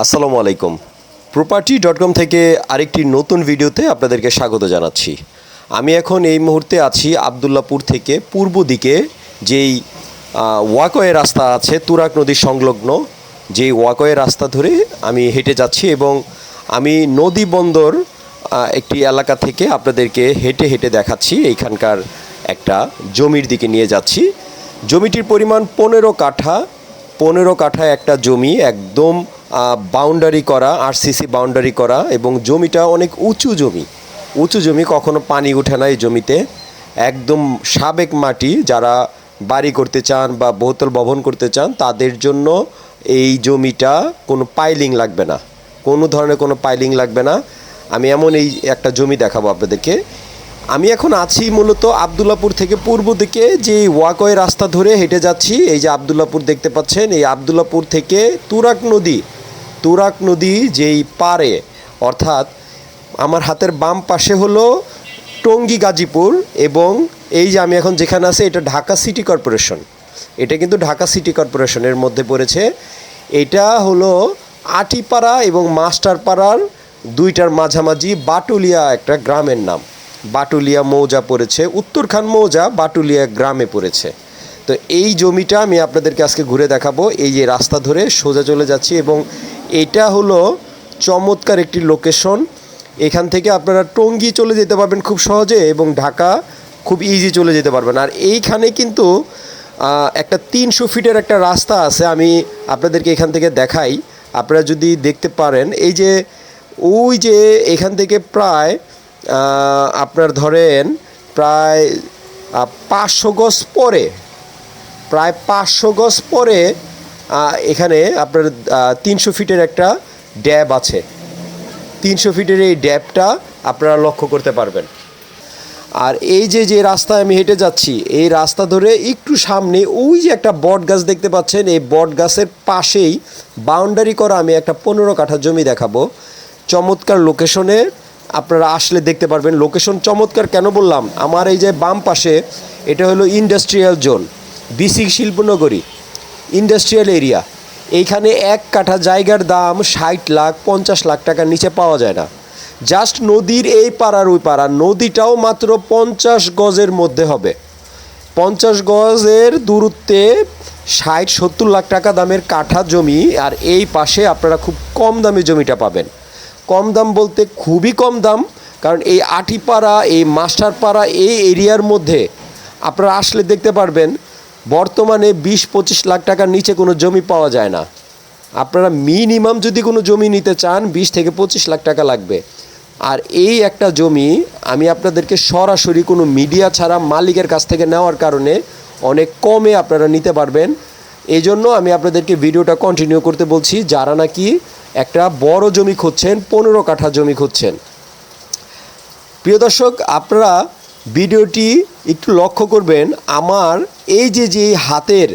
আসসালামু আলাইকুম। property.com থেকে আরেকটি নতুন ভিডিওতে আপনাদেরকে স্বাগত জানাচ্ছি। আমি এখন এই মুহূর্তে আছি আব্দুল্লাহপুর থেকে পূর্ব দিকে যেই ওয়াকওয়ে রাস্তা আছে তুরাগ নদীর সংলগ্ন যেই ওয়াকওয়ে রাস্তা ধরে আমি হেঁটে যাচ্ছি এবং আমি নদী বন্দর একটি এলাকা থেকে আপনাদেরকে হেঁটে হেঁটে দেখাচ্ছি এইখানকার একটা জমির দিকে নিয়ে যাচ্ছি। জমিটির পরিমাণ 15 কাঠা একটা জমি, একদম বাউন্ডারি করা, আরসিসি বাউন্ডারি করা এবং জমিটা অনেক উঁচু জমি, কখনো পানি ওঠে না এই জমিতে। একদম সাবেক মাটি, যারা বাড়ি করতে চান বা বহুতল ভবন করতে চান তাদের জন্য এই জমিটা কোনো পাইলিং লাগবে না, কোনো ধরনের কোনো পাইলিং লাগবে না। আমি এমন এই একটা জমি দেখাবো আপনাদেরকে। আমি এখন আছি মূলত আব্দুল্লাহপুর থেকে পূর্ব দিকে যে ওয়াকওয়ে রাস্তা ধরে হেঁটে যাচ্ছি। এই যে আব্দুল্লাহপুর দেখতে পাচ্ছেন, এই আব্দুল্লাহপুর থেকে তুরাগ নদী যেই পারে, অর্থাৎ আমার হাতের বাম পাশে হলো টঙ্গী গাজীপুর এবং এই যে আমি এখন যেখানে আছি এটা ঢাকা সিটি কর্পোরেশন। এটা কিন্তু ঢাকা সিটি কর্পোরেশনের মধ্যে পড়েছে। এটা হলো আটিপাড়া এবং মাস্টারপাড়ার দুইটার মাঝামাঝি বাটুলিয়া একটা গ্রামের নাম। বাটুলিয়া মৌজা পড়েছে, উত্তরখান মৌজা বাটুলিয়া গ্রামে পড়েছে। তো এই জমিটা আমি আপনাদেরকে আজকে ঘুরে দেখাবো। এই যে রাস্তা ধরে সোজা চলে যাচ্ছি এবং এটা হলো চমৎকার একটি লোকেশন। এখান থেকে আপনারা টঙ্গী চলে যেতে পারবেন খুব সহজে এবং ঢাকা খুব ইজি চলে যেতে পারবেন। আর এইখানে কিন্তু একটা 300 ফিটের একটা রাস্তা আছে, আমি আপনাদেরকে এখান থেকে দেখাই। আপনারা যদি দেখতে পারেন, এই যে ওই যে এখান থেকে প্রায় আপনার ধরেন প্রায় 500 গজ পরে এখানে আপনার 300 ফিটের একটা ড্যাব আছে। 300 ফিটের এই ড্যাবটা আপনারা লক্ষ্য করতে পারবেন। আর এই যে রাস্তায় আমি হেঁটে যাচ্ছি, এই রাস্তা ধরে একটু সামনে ওই যে একটা বট গাছ দেখতে পাচ্ছেন, এই বট গাছের পাশেই বাউন্ডারি করা আমি একটা 15 কাঠা জমি দেখাবো। চমৎকার লোকেশনে আপনারা আসলে দেখতে পারবেন। লোকেশন চমৎকার কেন বললাম, আমার এই যে বাম পাশে এটা হলো ইন্ডাস্ট্রিয়াল জোন, বিসি শিল্পনগরী ইন্ডাস্ট্রিয়াল এরিয়া। এইখানে 1 কাঠা জায়গার দাম 60 লাখ 50 লাখ টাকার নিচে পাওয়া যায় না। জাস্ট নদীর এই পাড়ার ওই পাড়া, নদীটাও মাত্র 50 গজের মধ্যে হবে। 50 গজের দূরত্বে 60-70 লাখ টাকা দামের কাঠা জমি। আর এই পাশে আপনারা খুব কম দামে জমিটা পাবেন। কম দাম বলতে খুবই কম দাম, কারণ এই আটিপাড়া, এই মাস্টারপাড়া, এই এরিয়ার মধ্যে আপনারা আসলে দেখতে পারবেন বর্তমানে 20-25 লাখ টাকার নিচে কোনো জমি পাওয়া যায় না। আপনারা মিনিমাম যদি কোনো জমি নিতে চান 20 থেকে 25 লাখ টাকা লাগবে। আর এই একটা জমি আমি আপনাদেরকে সরাসরি কোনো মিডিয়া ছাড়া মালিকের কাছ থেকে নেওয়ার কারণে অনেক কমে আপনারা নিতে পারবেন। এই জন্য আমি আপনাদেরকে ভিডিওটা কন্টিনিউ করতে বলছি, যারা নাকি একটা বড় জমি খুঁজছেন, 15 কাঠা জমি খুঁজছেন। প্রিয় দর্শক, আপনারা ভিডিওটি একটু লক্ষ্য করবেন। আমার এই যে হাতের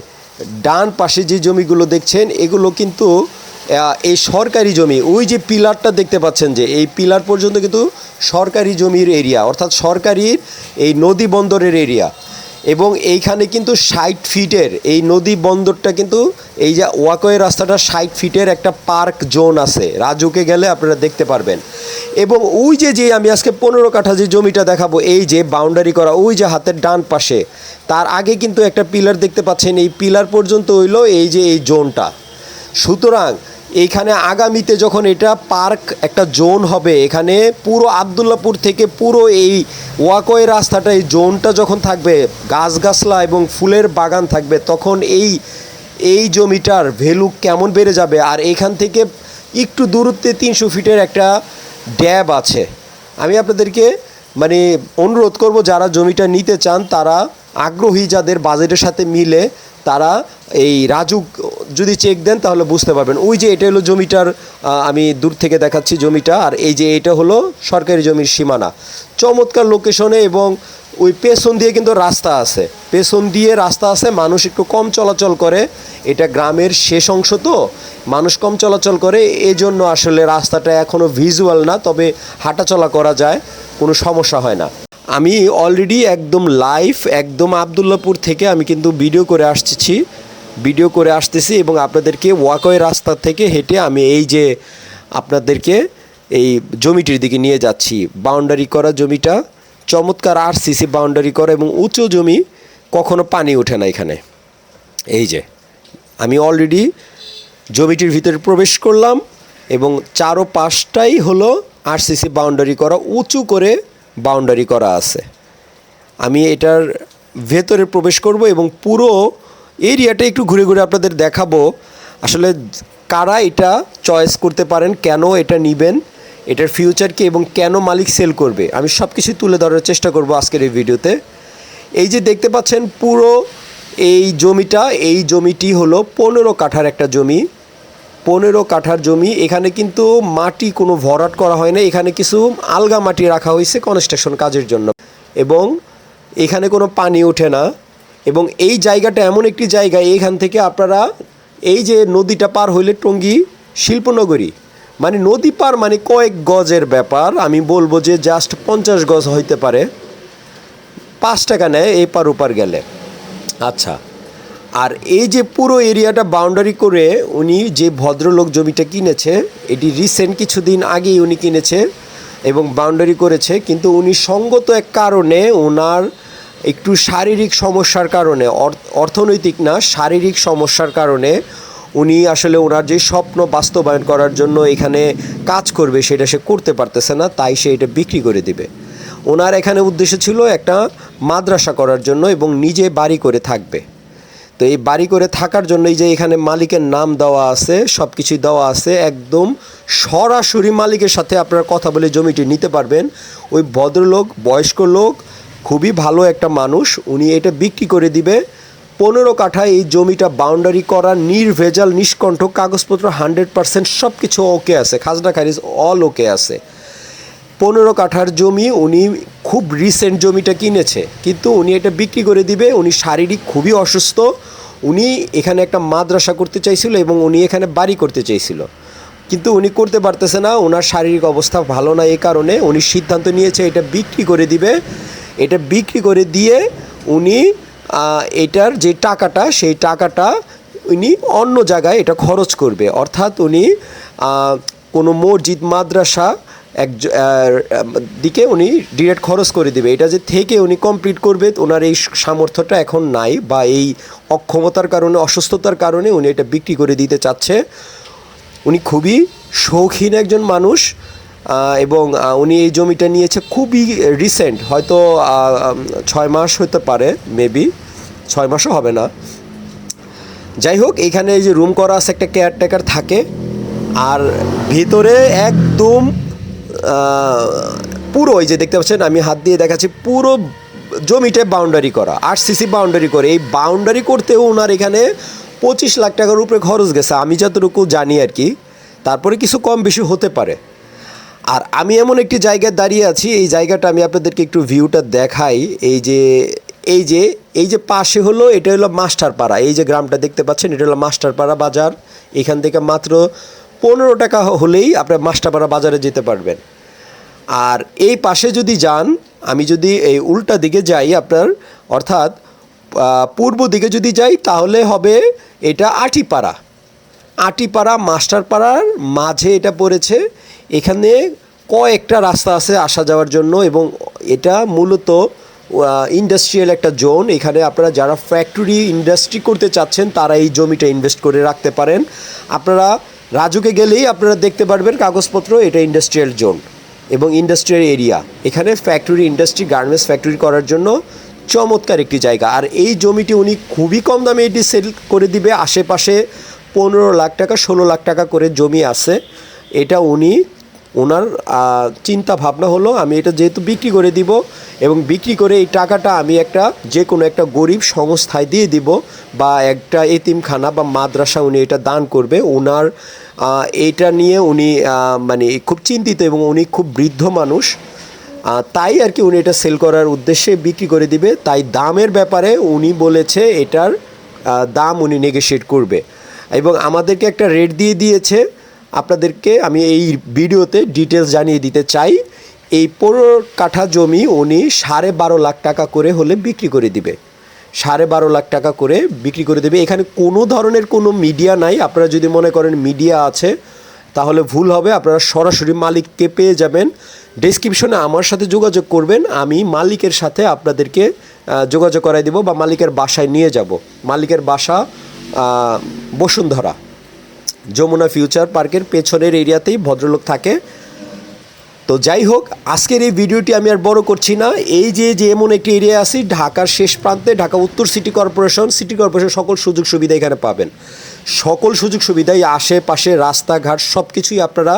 ডান পাশে যে জমিগুলো দেখছেন, এগুলো কিন্তু এই সরকারি জমি। ওই যে পিলারটা দেখতে পাচ্ছেন, যে এই পিলার পর্যন্ত কিন্তু সরকারি জমির এরিয়া, অর্থাৎ সরকারির এই নদী বন্দরের এরিয়া। এবং এইখানে কিন্তু 60 ফিটের এই নদী বন্দরটা কিন্তু এই যে ওয়াকওয়ে রাস্তাটা 60 ফিটের একটা পার্ক জোন আছে। রাজুকে গেলে আপনারা দেখতে পারবেন। এবং ওই যে আমি আজকে 15 কাঠা যে জমিটা দেখাবো, এই যে বাউন্ডারি করা ওই যে হাতের ডান পাশে, তার আগে কিন্তু একটা পিলার দেখতে পাচ্ছেন। এই পিলার পর্যন্ত হইলো এই যে এই জোনটা। সুতরাং এইখানে আগামীতে যখন এটা পার্ক একটা জোন হবে, এখানে পুরো আব্দুল্লাহপুর থেকে পুরো এই ওয়াকওয়ে রাস্তাটা, এই জোনটা যখন থাকবে, গাছগাছলা এবং ফুলের বাগান থাকবে, তখন এই জমিটার ভ্যালু কেমন বেড়ে যাবে। আর এখান থেকে একটু দূরত্বে 300 ফিটের একটা ড্যাব আছে। আমি আপনাদেরকে অনুরোধ করব, যারা জমিটা নিতে চান, তারা আগ্রহী, যাদের বাজেটের সাথে মিলে, তারা এই রাজু যদি চেক দেন তাহলে বুঝতে পারবেন। ওই যে এটা হলো জমিটার, আমি দূর থেকে দেখাচ্ছি জমিটা। আর এই যে এটা হলো সরকারি জমির সীমানা। চমৎকার লোকেশনে এবং ওই পেছন দিয়ে কিন্তু রাস্তা আছে, মানুষ একটু কম চলাচল করে। এটা গ্রামের শেষ অংশ, তো মানুষ কম চলাচল করে, এজন্য আসলে রাস্তাটা এখনও ভিজুয়াল না, তবে হাঁটাচলা করা যায়, কোনো সমস্যা হয় না। আমি অলরেডি একদম লাইভ, একদম আব্দুল্লাহপুর থেকে আমি কিন্তু ভিডিও করে আসছি। ভিডিও করে আসতেছি এবং আপনাদেরকে ওয়াকওয়ে রাস্তা থেকে হেঁটে আমি এই যে আপনাদেরকে এই জমিটির দিকে নিয়ে যাচ্ছি। বাউন্ডারি করা জমিটা চমৎকার আরসিসি বাউন্ডারি করা এবং উঁচু জমি, কখনো পানি ওঠে না এখানে। এই যে আমি অলরেডি জমিটির ভিতরে প্রবেশ করলাম এবং চারো পাশটাই হলো আরসিসি বাউন্ডারি করা, উঁচু করে বাউন্ডারি করা আছে। আমি এটার ভেতরে প্রবেশ করব এবং পুরো এরিয়াটা একটু ঘুরে ঘুরে আপনাদের দেখাবো। আসলে কারা এটা চয়েস করতে পারেন, কেন এটা নেবেন, এটার ফিউচার কি এবং কেন মালিক সেল করবে, আমি সব কিছু তুলে ধরার চেষ্টা করব আজকের এই ভিডিওতে। এই যে দেখতে পাচ্ছেন পুরো এই জমিটা, এই জমিটি হলো 15 কাঠার একটা জমি। 15 কাঠার জমি। এখানে কিন্তু মাটি কোনো ভরাট করা হয় না, এখানে কিছু আলগা মাটি রাখা হয়েছে কনস্ট্রাকশন কাজের জন্য এবং এখানে কোনো পানি ওঠে না। এবং এই জায়গাটা এমন একটি জায়গা, এইখান থেকে আপনারা এই যে নদীটা পার হইলে টঙ্গী শিল্পনগরী, মানে নদী পার মানে কয়েক গজের ব্যাপার। আমি বলবো যে জাস্ট 50 গজ হইতে পারে, 5 টাকা নেয় এই পার ওপার গেলে। আচ্ছা, আর এই যে পুরো এরিয়াটা বাউন্ডারি করে উনি যে ভদ্রলোক জমিটা কিনেছে, এটি রিসেন্ট কিছুদিন আগেই উনি কিনেছে এবং বাউন্ডারি করেছে, কিন্তু উনি সঙ্গত এক কারণে ওনার একটু শারীরিক সমস্যার কারণে, অর্থনৈতিক না শারীরিক সমস্যার কারণে উনি আসলে ওনার যে স্বপ্ন বাস্তবায়ন করার জন্য এখানে কাজ করবে সেটা সে করতে পারতেছে না, তাই সে এটা বিক্রি করে দিবে। ওনার এখানে উদ্দেশ্য ছিল একটা মাদ্রাসা করার জন্য এবং নিজে বাড়ি করে থাকবে। তো এই বাড়ি করে থাকার জন্য এই যে এখানে মালিকের নাম দেওয়া আছে, সব কিছুই দেওয়া আছে, একদম সরাসরি মালিকের সাথে আপনারা কথা বলে জমিটি নিতে পারবেন। ওই ভদ্রলোক বয়স্ক লোক, খুবই ভালো একটা মানুষ, উনি এটা বিক্রি করে দিবে। 15 কাঠা এই জমিটা বাউন্ডারি করা, নির্ভেজাল নিষ্কণ্ঠ, কাগজপত্র 100% সব কিছু ওকে আছে, খাজনা খারিজ অল ওকে আছে। 15 কাঠার জমি, উনি খুব রিসেন্ট জমিটা কিনেছে, কিন্তু উনি এটা বিক্রি করে দিবে। উনি শারীরিক খুবই অসুস্থ, উনি এখানে একটা মাদ্রাসা করতে চাইছিল এবং উনি এখানে বাড়ি করতে চাইছিল, কিন্তু উনি করতে পারতেছে না, ওনার শারীরিক অবস্থা ভালো না, এই কারণে উনি সিদ্ধান্ত নিয়েছে এটা বিক্রি করে দিবে। এটা বিক্রি করে দিয়ে উনি এটার যে টাকাটা, সেই টাকাটা উনি অন্য জায়গায় এটা খরচ করবে, অর্থাৎ উনি কোনো মসজিদ মাদ্রাসা দিকে উনি ডিরেক্ট খরচ করে দিবে। এটা যে থেকে উনি কমপ্লিট করবে, ওনার এই সামর্থ্যটা এখন নাই, বা এই অক্ষমতার কারণে, অসুস্থতার কারণে উনি এটা বিক্রি করে দিতে চাচ্ছে। উনি খুবই শৌখিন একজন মানুষ এবং উনি এই জমিটা নিয়েছে খুবই রিসেন্ট, হয়তো 6 মাস হতে পারে, মেবি 6 মাসও হবে না। যাই হোক, এইখানে এই যে রুম করা আছে, একটা কেয়ারটেকার থাকে, আর ভিতরে একদম পুরো ওই যে দেখতে পাচ্ছেন, আমি হাত দিয়ে দেখাচ্ছি, পুরো জমিটা বাউন্ডারি করা, আরসিসি বাউন্ডারি করে। এই বাউন্ডারি করতেও ওনার এখানে 25 লাখ টাকার উপরে খরচ গেছে, আমি যতটুকু জানি আর কি, তারপরে কিছু কম বেশি হতে পারে। আর আমি এমন একটি জায়গায় দাঁড়িয়ে আছি, এই জায়গাটা আমি আপনাদেরকে একটু ভিউটা দেখাই। এই যে পাশে হলো, এটা হলো মাস্টারপাড়া, এই যে গ্রামটা দেখতে পাচ্ছেন, এটা হলো মাস্টারপাড়া বাজার। এখান থেকে মাত্র 15 টাকা হলেই আপনার মাস্টারপাড়া বাজারে যেতে পারবেন। আর এই পাশে যদি যান, আমি যদি এই উল্টা দিকে যাই আপনার, অর্থাৎ পূর্ব দিকে যদি যাই, তাহলে হবে এটা আটিপাড়া মাস্টারপাড়ার মাঝে এটা পড়েছে। এখানে কয়েকটা রাস্তা আছে আসা যাওয়ার জন্য এবং এটা মূলত ইন্ডাস্ট্রিয়াল একটা জোন। এখানে আপনারা যারা ফ্যাক্টরি ইন্ডাস্ট্রি করতে চাচ্ছেন তারা এই জমিটা ইনভেস্ট করে রাখতে পারেন। আপনারা রাজুকে গেলেই আপনারা দেখতে পারবেন কাগজপত্র, এটা ইন্ডাস্ট্রিয়াল জোন এবং ইন্ডাস্ট্রিয়াল এরিয়া। এখানে ফ্যাক্টরি ইন্ডাস্ট্রি, গার্মেন্টস ফ্যাক্টরি করার জন্য চমৎকার একটি জায়গা। আর এই জমিটি উনি খুবই কম দামে এটি সেল করে দিবে। আশেপাশে 15 লাখ টাকা 16 লাখ টাকা করে জমি আছে। এটা ওনার চিন্তা ভাবনা হলো, আমি এটা যেহেতু বিক্রি করে দিব এবং বিক্রি করে এই টাকাটা আমি যে কোনো একটা গরিব সংস্থায় দিয়ে দিব, বা একটা এতিমখানা বা মাদ্রাসা উনি এটা দান করবে। ওনার এটা নিয়ে উনি মানে খুব চিন্তিত এবং উনি খুব বৃদ্ধ মানুষ, তাই আর কি উনি এটা সেল করার উদ্দেশ্যে বিক্রি করে দিবে। তাই দামের ব্যাপারে উনি বলেছে এটার দাম উনি নেগোশিয়েট করবে এবং আমাদেরকে একটা রেট দিয়ে দিয়েছে। আপনাদেরকে আমি এই ভিডিওতে ডিটেলস জানিয়ে দিতে চাই। এই 15 কাঠা জমি উনি 12.5 লাখ টাকা করে হলে বিক্রি করে দিবে। 12.5 লাখ টাকা করে বিক্রি করে দেবে। এখানে কোনো ধরনের কোনো মিডিয়া নাই। আপনারা যদি মনে করেন মিডিয়া আছে তাহলে ভুল হবে। আপনারা সরাসরি মালিককে পেয়ে যাবেন। ডেসক্রিপশনে আমার সাথে যোগাযোগ করবেন, আমি মালিকের সাথে আপনাদেরকে যোগাযোগ করাই দেব বা মালিকের বাসায় নিয়ে যাব। মালিকের বাসা বসুন্ধরা, যমুনা ফিউচার পার্কের পেছনের এরিয়াতেই ভদ্রলোক থাকে। তো যাই হোক, আজকের এই ভিডিওটি আমি আর বড় করছি না। এই যে এমন একটি এরিয়া আছে ঢাকার শেষ প্রান্তে, ঢাকা উত্তর সিটি কর্পোরেশন সকল সুযোগ সুবিধা এখানে পাবেন। সকল সুযোগ সুবিধাই আশেপাশে রাস্তাঘাট সব কিছুই আপনারা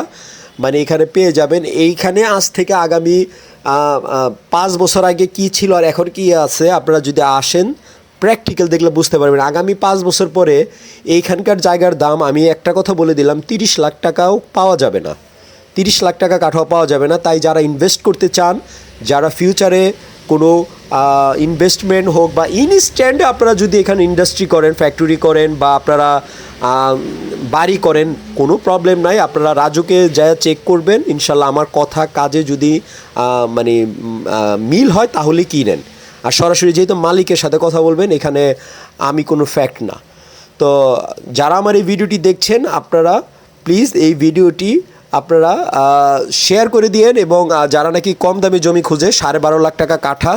মানে এখানে পেয়ে যাবেন। এইখানে আজ থেকে আগামী 5 বছর আগে কি ছিল আর এখন কি আছে, আপনারা যদি আসেন প্র্যাকটিক্যাল দেখলে বুঝতে পারবেন। আগামী 5 বছর পরে এইখানকার জায়গার দাম, আমি একটা কথা বলে দিলাম, 30 লাখ টাকাও পাওয়া যাবে না। 30 লাখ টাকা কাঠাও পাওয়া যাবে না। তাই যারা ইনভেস্ট করতে চান, যারা ফিউচারে কোনো ইনভেস্টমেন্ট হোক বা ইনস্ট্যান্টে আপনারা যদি এখানে ইন্ডাস্ট্রি করেন, ফ্যাক্টরি করেন বা আপনারা বাড়ি করেন, কোনো প্রবলেম নাই। আপনারা রাজুকে যা চেক করবেন, ইনশাল্লাহ আমার কথা কাজে যদি মানে মিল হয় তাহলে কিনেন। আর সরাসরি যেহেতু মালিকের সাথে কথা বলবেন, এখানে আমি কোনো ফ্যাক্ট না। তো যারা আমার এই ভিডিওটি দেখছেন, আপনারা প্লিজ এই ভিডিওটি আপনারা শেয়ার করে দিয়েন এবং যারা নাকি কম দামে জমি খুঁজে 12.5 লাখ টাকা কাঠা,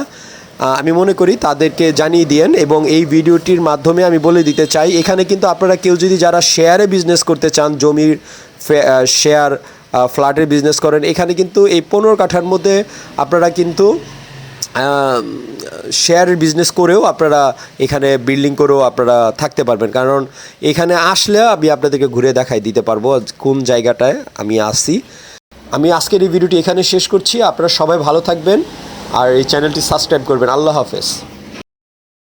আমি মনে করি তাদেরকে জানিয়ে দিয়েন। এবং এই ভিডিওটির মাধ্যমে আমি বলে দিতে চাই, এখানে কিন্তু আপনারা কেউ যদি যারা শেয়ারে বিজনেস করতে চান, জমির শেয়ার ফ্ল্যাটের বিজনেস করেন, এখানে কিন্তু এই 15 কাঠার মধ্যে আপনারা কিন্তু শেয়ারের বিজনেস করেও আপনারা এখানে বিল্ডিং করেও আপনারা থাকতে পারবেন। কারণ এখানে আসলে আমি আপনাদেরকে ঘুরে দেখাই দিতে পারবো কোন জায়গাটায় আমি আসি। আমি আজকের এই ভিডিওটি এখানে শেষ করছি। আপনারা সবাই ভালো থাকবেন আর এই চ্যানেলটি সাবস্ক্রাইব করবেন। আল্লাহ হাফেজ।